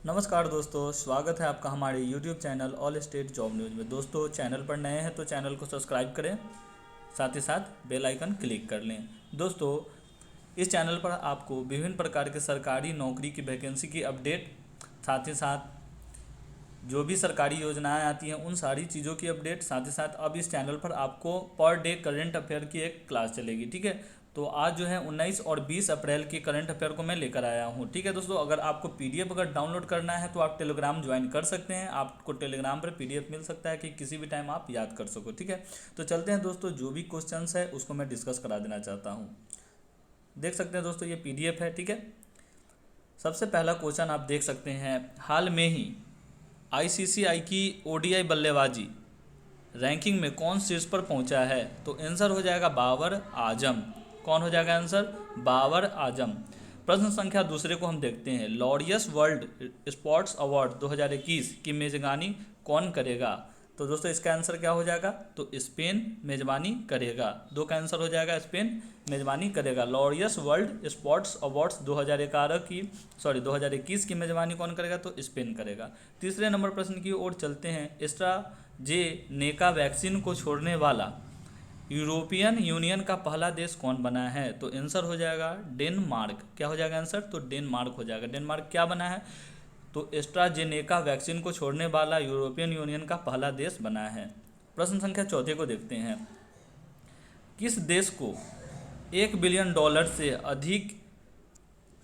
नमस्कार दोस्तों, स्वागत है आपका हमारे YouTube channel all state job news में। दोस्तों, चैनल पर नए हैं तो चैनल को सब्सक्राइब करें, साथ ही साथ बेल आइकन क्लिक कर लें। दोस्तों, इस चैनल पर आपको विभिन्न प्रकार के सरकारी नौकरी की वैकेंसी की अपडेट, साथ ही साथ जो भी सरकारी योजनाएं आती हैं उन सारी चीज़ों की अपडेट, साथ ही साथ अब इस चैनल पर आपको पर डे करंट अफेयर की एक क्लास चलेगी। ठीक है, तो आज जो है 19 और 20 अप्रैल की करंट अफेयर को मैं लेकर आया हूँ। ठीक है दोस्तों, अगर आपको पीडीएफ अगर डाउनलोड करना है तो आप टेलीग्राम ज्वाइन कर सकते हैं। आपको टेलीग्राम पर पीडीएफ मिल सकता है कि किसी भी टाइम आप याद कर सको। ठीक है, तो चलते हैं दोस्तों, जो भी क्वेश्चंस है उसको मैं डिस्कस करा देना चाहता हूँ। देख सकते हैं दोस्तों, ये पीडीएफ है। ठीक है, सबसे पहला क्वेश्चन आप देख सकते हैं, हाल में ही आईसीसीआई की ओडीआई बल्लेबाजी रैंकिंग में कौन शीर्ष पर पहुंचा है? तो आंसर हो जाएगा बाबर आजम। कौन हो जाएगा आंसर? बाबर आजम। प्रश्न संख्या दूसरे को हम देखते हैं, लॉरियस वर्ल्ड स्पोर्ट्स अवार्ड 2021 की मेजबानी कौन करेगा? तो दोस्तों, इसका आंसर क्या हो जाएगा? तो स्पेन मेजबानी करेगा। दो का आंसर हो जाएगा स्पेन मेजबानी करेगा। लॉरियस वर्ल्ड स्पोर्ट्स अवार्ड्स 2021 की मेजबानी कौन करेगा? तो स्पेन करेगा। तीसरे नंबर प्रश्न की ओर चलते हैं, एस्ट्राजेनेका वैक्सीन को छोड़ने वाला यूरोपियन यूनियन का पहला देश कौन बना है? तो आंसर हो जाएगा डेनमार्क। क्या हो जाएगा आंसर? तो डेनमार्क हो जाएगा। डेनमार्क क्या बना है? तो एस्ट्राजेनेका वैक्सीन को छोड़ने वाला यूरोपियन यूनियन का पहला देश बना है। प्रश्न संख्या चौथे को देखते हैं, किस देश को $1 बिलियन से अधिक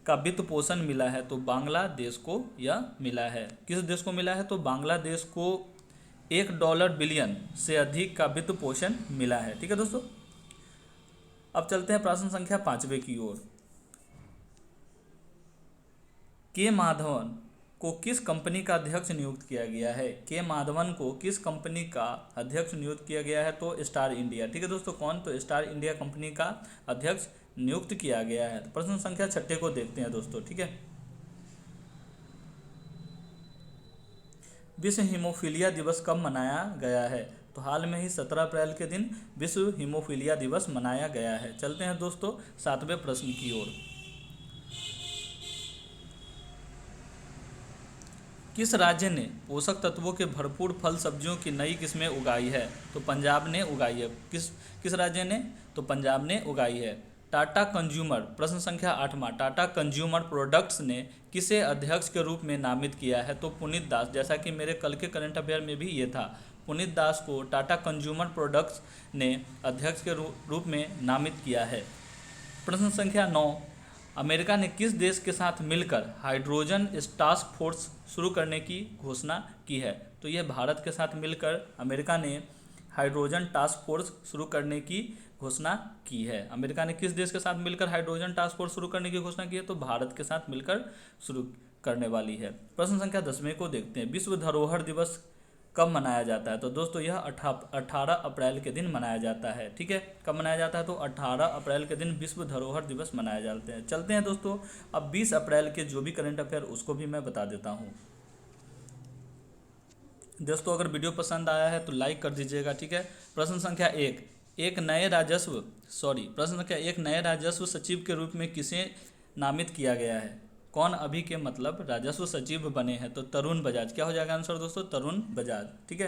का वित्त पोषण मिला है? तो बांग्लादेश को यह मिला है। किस देश को मिला है? तो बांग्लादेश को $1 बिलियन से अधिक का वित्त पोषण मिला है। ठीक है दोस्तों, अब चलते हैं प्रश्न संख्या 5वें की ओर। के माधवन को किस कंपनी का अध्यक्ष नियुक्त किया गया है? के माधवन को किस कंपनी का अध्यक्ष नियुक्त किया गया है? तो स्टार इंडिया। ठीक है दोस्तों, कौन? तो स्टार इंडिया कंपनी का अध्यक्ष नियुक्त किया गया है। प्रश्न संख्या 6 को देखते हैं दोस्तों। ठीक है, विश्व हीमोफीलिया दिवस कब मनाया गया है? तो हाल में ही 17 अप्रैल के दिन विश्व हीमोफीलिया दिवस मनाया गया है। चलते हैं दोस्तों 7वें प्रश्न की ओर। किस राज्य ने पोषक तत्वों के भरपूर फल सब्जियों की नई किस्में उगाई है? तो पंजाब ने उगाई है। किस राज्य ने? तो पंजाब ने उगाई है। टाटा कंज्यूमर, प्रश्न संख्या 8वां, टाटा कंज्यूमर प्रोडक्ट्स ने किसे अध्यक्ष के रूप में नामित किया है? तो पुनीत दास। जैसा कि मेरे कल के करंट अफेयर में भी ये था, पुनीत दास को टाटा कंज्यूमर प्रोडक्ट्स ने अध्यक्ष के रूप में नामित किया है। प्रश्न संख्या 9, अमेरिका ने किस देश के साथ मिलकर हाइड्रोजन टास्क फोर्स शुरू करने की घोषणा की है? तो यह भारत के साथ मिलकर अमेरिका ने हाइड्रोजन टास्क फोर्स शुरू करने की घोषणा की है। अमेरिका ने किस देश के साथ मिलकर हाइड्रोजन टास्क फोर्स शुरू करने की घोषणा की है? तो भारत के साथ मिलकर शुरू करने वाली है। प्रश्न संख्या 10वें को देखते हैं, विश्व धरोहर दिवस कब मनाया जाता है? तो दोस्तों, यह 18 अप्रैल के दिन मनाया जाता है। ठीक है, कब मनाया जाता है? तो 18 अप्रैल के दिन विश्व धरोहर दिवस मनाए जाते हैं। चलते हैं दोस्तों, अब 20 अप्रैल के जो भी करंट अफेयर उसको भी मैं बता देता हूँ। दोस्तों, अगर वीडियो पसंद आया है तो लाइक कर दीजिएगा। ठीक है, प्रश्न संख्या एक नए राजस्व सचिव के रूप में किसे नामित किया गया है? कौन अभी के मतलब राजस्व सचिव बने हैं? तो तरुण बजाज। क्या हो जाएगा आंसर दोस्तों? तरुण बजाज। ठीक है,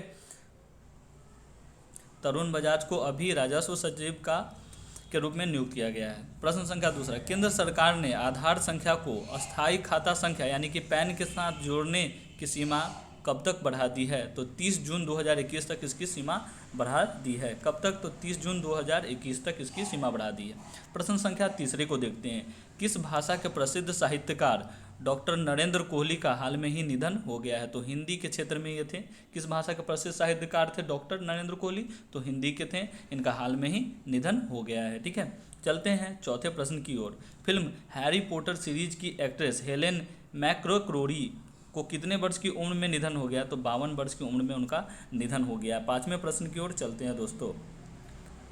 तरुण बजाज को अभी राजस्व सचिव के रूप में नियुक्त किया गया है। प्रश्न संख्या 2, केंद्र सरकार ने आधार संख्या को अस्थायी खाता संख्या यानी कि पैन के साथ जोड़ने की सीमा कब तक बढ़ा दी है? तो 30 जून 2021 तक इसकी सीमा बढ़ा दी है। कब तक? तो 30 जून 2021 तक इसकी सीमा बढ़ा दी है। प्रश्न संख्या 3 को देखते हैं, किस भाषा के प्रसिद्ध साहित्यकार डॉक्टर नरेंद्र कोहली का हाल में ही निधन हो गया है? तो हिंदी के क्षेत्र में ये थे। किस भाषा के प्रसिद्ध साहित्यकार थे डॉक्टर नरेंद्र कोहली? तो हिंदी के थे। इनका हाल में ही निधन हो गया है। ठीक है, चलते हैं चौथे प्रश्न की ओर। फिल्म हैरी पॉटर सीरीज की एक्ट्रेस हेलेन मैकग्रोरी को कितने वर्ष की उम्र में निधन हो गया? तो 52 वर्ष की उम्र में उनका निधन हो गया। 5वें प्रश्न की ओर चलते हैं दोस्तों,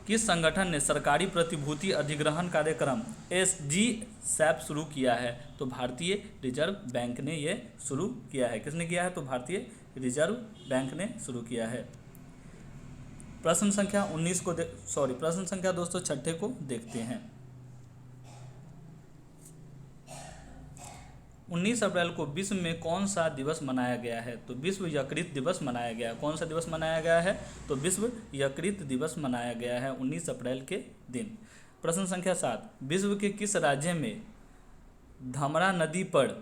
किस संगठन ने सरकारी प्रतिभूति अधिग्रहण कार्यक्रम SG-SAP शुरू किया है? तो भारतीय रिजर्व बैंक ने यह शुरू किया है। किसने किया है? तो भारतीय रिजर्व बैंक ने शुरू किया है। प्रश्न संख्या 19 को प्रश्न संख्या दोस्तों 6 को देखते हैं, 19 अप्रैल को विश्व में कौन सा दिवस मनाया गया है? तो विश्व यकृत दिवस मनाया गया है। कौन सा दिवस मनाया गया है? तो विश्व यकृत दिवस मनाया गया है 19 अप्रैल के दिन। प्रश्न संख्या 7, विश्व के किस राज्य में धमरा नदी पर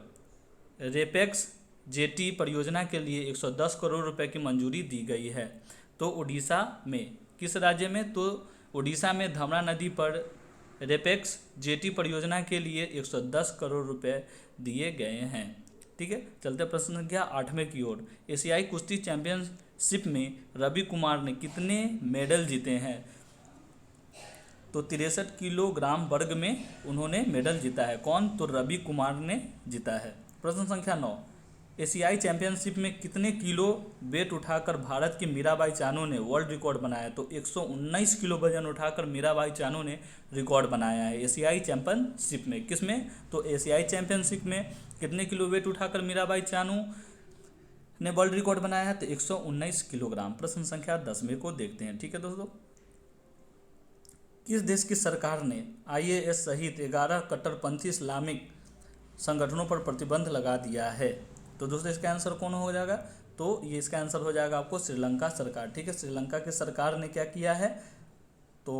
रेपेक्स जेटी परियोजना के लिए 110 करोड़ रुपए की मंजूरी दी गई है? तो उड़ीसा में। किस राज्य में? तो उड़ीसा में धमरा नदी पर रेपेक्स जेटी परियोजना के लिए 110 करोड़ रुपए दिए गए हैं। ठीक है, चलते प्रश्न संख्या 8वें की ओर। एशियाई कुश्ती चैंपियनशिप में रवि कुमार ने कितने मेडल जीते हैं? तो 63 किलोग्राम वर्ग में उन्होंने मेडल जीता है। कौन? तो रवि कुमार ने जीता है। प्रश्न संख्या 9, एशियाई चैंपियनशिप में कितने किलो वेट उठाकर भारत की मीराबाई चानू ने वर्ल्ड रिकॉर्ड बनाया? तो 119 किलो वजन उठाकर मीराबाई चानू ने रिकॉर्ड बनाया है एशियाई चैंपियनशिप में। किस में? तो एशियाई चैंपियनशिप में कितने किलो वेट उठाकर मीराबाई चानू ने वर्ल्ड रिकॉर्ड बनाया है? तो 119 किलोग्राम। प्रश्न संख्या 10वें को देखते हैं। ठीक है दोस्तों, किस देश की सरकार ने IAS सहित 11 कट्टरपंथी इस्लामिक संगठनों पर प्रतिबंध लगा दिया है? तो दोस्तों इसका आंसर कौन हो जाएगा? तो ये इसका आंसर हो जाएगा आपको श्रीलंका सरकार। ठीक है, श्रीलंका की सरकार ने क्या किया है? तो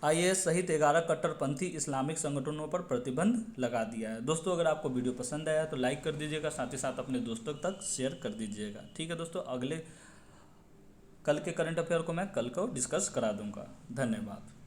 IAS सहित 11 कट्टरपंथी इस्लामिक संगठनों पर प्रतिबंध लगा दिया है। दोस्तों अगर आपको वीडियो पसंद आया तो लाइक कर दीजिएगा, साथ ही साथ अपने दोस्तों तक शेयर कर दीजिएगा। ठीक है दोस्तों, कल के करंट अफेयर को मैं कल को डिस्कस करा दूंगा। धन्यवाद।